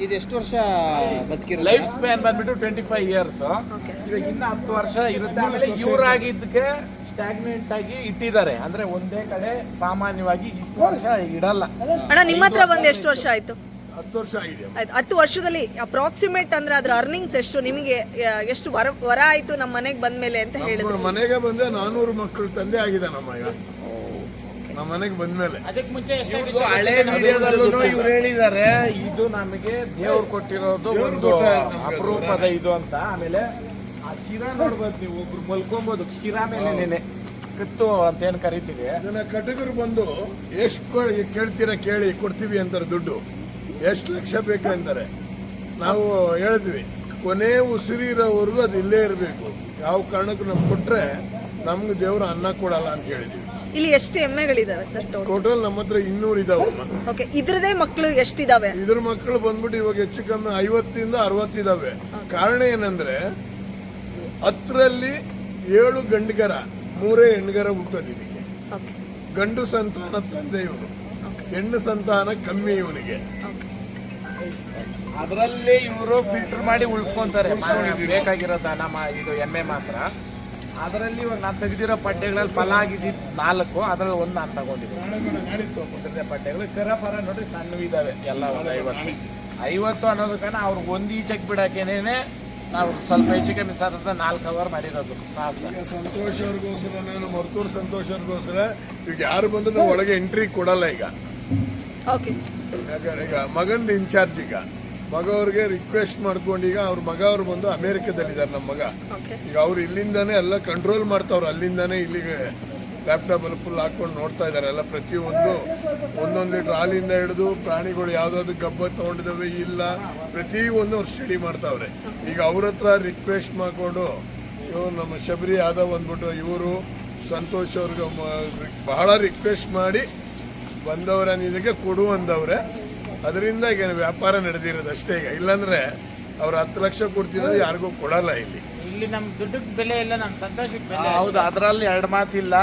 ಇದು ಎಷ್ಟು ವರ್ಷ ಬದುಕಿರೋ ಲೈಫ್ ಸ್ಪ್ಯಾನ್ ಬಂದ್ಬಿಟ್ಟು 25 ಇಯರ್ಸ್. ಇವಾಗ ಇನ್ನ 10 ವರ್ಷ ಇರುತ್ತೆ. ಆಮೇಲೆ ಇವರಾಗಿದ್ದಕ್ಕೆ ಸ್ಟಾಗ್ನೆಂಟ್ ಆಗಿ ಇಟ್ಟಿದ್ದಾರೆ. ಅಂದ್ರೆ ಒಂದೇ ಕಡೆ ಸಾಮಾನ್ಯವಾಗಿ ಇಷ್ಟು ವರ್ಷ ಇಡಲ್ಲ. ಅಣ್ಣ ನಿಮ್ಮ ಹತ್ರ ಬಂದು ಎಷ್ಟು ವರ್ಷ ಆಯ್ತು? 10 ವರ್ಷ ಆಗಿದೆ. 10 ವರ್ಷದಲ್ಲಿ ಅಪ್ರಾಕ್ಸಿಮೇಟ್ ಅಂದ್ರೆ ಅದ್ರ ಅರ್ನಿಂಗ್ಸ್ ಎಷ್ಟು ನಿಮಗೆ? ಎಷ್ಟು ವರ ಆಯ್ತು ನಮ್ಮ ಮನೆಗೆ ಬಂದ್ಮೇಲೆ ಅಂತ ಹೇಳಿದ್ರು? ಮನೆಗೆ ಬಂದೆ 400 ಮಕ್ಕಳು ತಂದೆ ಆಗಿದೆ ನಮ್ಮ ಈಗ ನಮ್ಮ ಮನೆಗೆ ಬಂದ್ಮೇಲೆ. ಅದಕ್ಕೆ ಮುಂಚೆ ಹಳೆ ವಿಡಿಯೋದಲ್ಲೂ ಇವ್ರು ಹೇಳಿದ್ದಾರೆ ಇದು ನಮಗೆ ದೇವ್ರು ಕೊಟ್ಟಿರೋದು ಒಂದು ಅಪರೂಪದ ಇದು ಅಂತ. ಆಮೇಲೆ ಆ ಶಿರಾ ನೋಡ್ಬೋದು ನೀವು, ಒಬ್ರು ಮಲ್ಕೊಬೋದು ಶಿರಾ ಮೇಲೆ ನೆನೆ ಕತ್ತು ಅಂತ ಏನ್ ಕರಿತೀವಿ. ಇದನ್ನ ಕಟಕರು ಬಂದು ಎಷ್ಟು ಕೇಳ್ತೀರಾ ಕೇಳಿ ಕೊಡ್ತೀವಿ ಅಂತಾರೆ. ದುಡ್ಡು ಎಷ್ಟು ಲಕ್ಷ ಬೇಕು ಅಂತಾರೆ. ನಾವು ಹೇಳಿದ್ವಿ ಕೊನೆ ಉಸಿರಿರೋವರೆಗೂ ಅದು ಇಲ್ಲೇ ಇರಬೇಕು. ಯಾವ ಕಾರಣಕ್ಕೂ ನಮ್ಗೆ ಕೊಟ್ರೆ ನಮ್ಗೆ ದೇವ್ರು ಅನ್ನ ಕೊಡಲ್ಲ ಅಂತ ಹೇಳಿದ್ವಿ. ಇಲ್ಲಿ ಎಷ್ಟು ಎಮ್ಮೆಗಳಿದಾವೆ ಸರ್ ಟೋಟಲ್ ನಮ್ಮ ಹತ್ರ 200 ಇದಾವಮ್ಮ. ಓಕೆ, ಇದ್ರದೇ ಮಕ್ಕಳು ಎಷ್ಟಿದಾವೆ? ಇದ್ರ ಮಕ್ಕಳು ಬಂದ್ಬಿಟ್ಟು ಇವಾಗ ಹೆಚ್ಚು ಕಮ್ಮಿ 50 ಇಂದ 60 ಇದಾವೆ. ಕಾರಣ ಏನಂದ್ರೆ 10ರಲ್ಲಿ 7 ಗಂಡುಗರ 3 ಹೆಣ್ಗರ ಹುಟ್ಟೋದು ಇದಕ್ಕೆ. ಗಂಡು ಸಂತಾನ ತಂದೆ ಇವನು, ಹೆಣ್ಣು ಸಂತಾನ ಕಮ್ಮಿ ಇವನಿಗೆ. ಅದರಲ್ಲಿ ಇವರು ಫಿಲ್ಟರ್ ಮಾಡಿ ಉಳಿಸ್ಕೊಂತಾರೆ ಬೇಕಾಗಿರೋ ದನ ಇದು ಎಮ್ಮೆ ಮಾತ್ರ. ಅದರಲ್ಲಿ ಇವಾಗ ನಾನು ತೆಗೆದಿರೋ ಪಡ್ಡೆಗಳಲ್ಲಿ ಫಲ ಆಗಿದ್ದು 4, ಅದರಲ್ಲಿ 1 ನಾನು ತಗೊಂಡಿದ್ದೆ ಪಡ್ಡೆಗಳು. ಕರ ಪರ ನೋಡ್ರಿ ಸಣ್ಣ ಇದಾವೆ ಎಲ್ಲ. ಒಂದು 50 ಅನ್ನೋದಕ್ಕನ ಅವ್ರಿಗೆ ಒಂದು ಈಚೆಗೆ ಬಿಡೋಕೇನೆ ನಾವು ಸ್ವಲ್ಪ ಹೆಚ್ಚು ಕಮ್ಮಿ 4 ಅವರ್ ಮಾಡಿರೋದು ಸಾಹಸ. ಸಂತೋಷ್ ಅವ್ರಿಗೋಸ್ಕರ ನಾನು ಮರ್ತೂರು ಸಂತೋಷ್ ಅವ್ರಿಗೋಸ್ಕರ ಈಗ ಯಾರು ಬಂದ್ರು ಒಳಗೆ ಎಂಟ್ರಿ ಕೊಡಲ್ಲ ಈಗ. ಯಾಕಂದ್ರೆ ಈಗ ಮಗಂದು ಇನ್ಚಾರ್ಜ್ ಈಗ ಮಗ ಅವ್ರಿಗೆ ರಿಕ್ವೆಸ್ಟ್ ಮಾಡ್ಕೊಂಡು ಈಗ ಅವ್ರ ಮಗ ಅವ್ರು ಬಂದು ಅಮೆರಿಕದಲ್ಲಿದ್ದಾರೆ. ನಮ್ಮ ಮಗ ಈಗ ಅವ್ರು ಇಲ್ಲಿಂದಾನೇ ಎಲ್ಲ ಕಂಟ್ರೋಲ್ ಮಾಡ್ತಾವ್ರು. ಅಲ್ಲಿಂದಾನೇ ಇಲ್ಲಿಗೆ ಲ್ಯಾಪ್ಟಾಪ್ ಅಲ್ಲಿ ಫುಲ್ ಹಾಕೊಂಡು ನೋಡ್ತಾ ಇದ್ದಾರೆ ಎಲ್ಲ. ಪ್ರತಿಯೊಂದು 1 ಲೀಟರ್ ಹಾಲಿಂದ ಹಿಡಿದು ಪ್ರಾಣಿಗಳು ಯಾವ್ದಾದ್ರು ಗಬ್ಬ ತಗೊಂಡಿದ್ದಾವೆ ಇಲ್ಲ ಪ್ರತಿಯೊಂದು ಅವ್ರು ಸ್ಟಡಿ ಮಾಡ್ತಾವ್ರೆ. ಈಗ ಅವ್ರ ಹತ್ರ ರಿಕ್ವೆಸ್ಟ್ ಮಾಡ್ಕೊಂಡು ಇವ್ರು ನಮ್ಮ ಶಬರಿ ಯಾದವ್ ಅಂದ್ಬಿಟ್ಟು ಇವರು ಸಂತೋಷ್ ಅವ್ರಿಗೆ ಬಹಳ ರಿಕ್ವೆಸ್ಟ್ ಮಾಡಿ ಬಂದವರ ಇದಕ್ಕೆ ಕೊಡು ಅಂದವ್ರೆ. ಅದರಿಂದ ಈಗ ವ್ಯಾಪಾರ ನಡೆದಿರೋದು ಅಷ್ಟೇ. ಈಗ ಇಲ್ಲಾಂದ್ರೆ ಅವ್ರು 10 ಲಕ್ಷ ಕೊಡ್ತಿರೋದು ಯಾರಿಗೂ ಕೊಡಲ್ಲ ಇಲ್ಲಿ. ಇಲ್ಲಿ ನಮ್ ದುಡ್ಡಿಗೆ ಬೆಲೆ ಇಲ್ಲ, ನಮ್ ಸಂತೋಷಕ್ಕೆ ಬೆಲೆ. ಹೌದು, ಅದರಲ್ಲಿ 2 ಮಾತಿಲ್ಲ.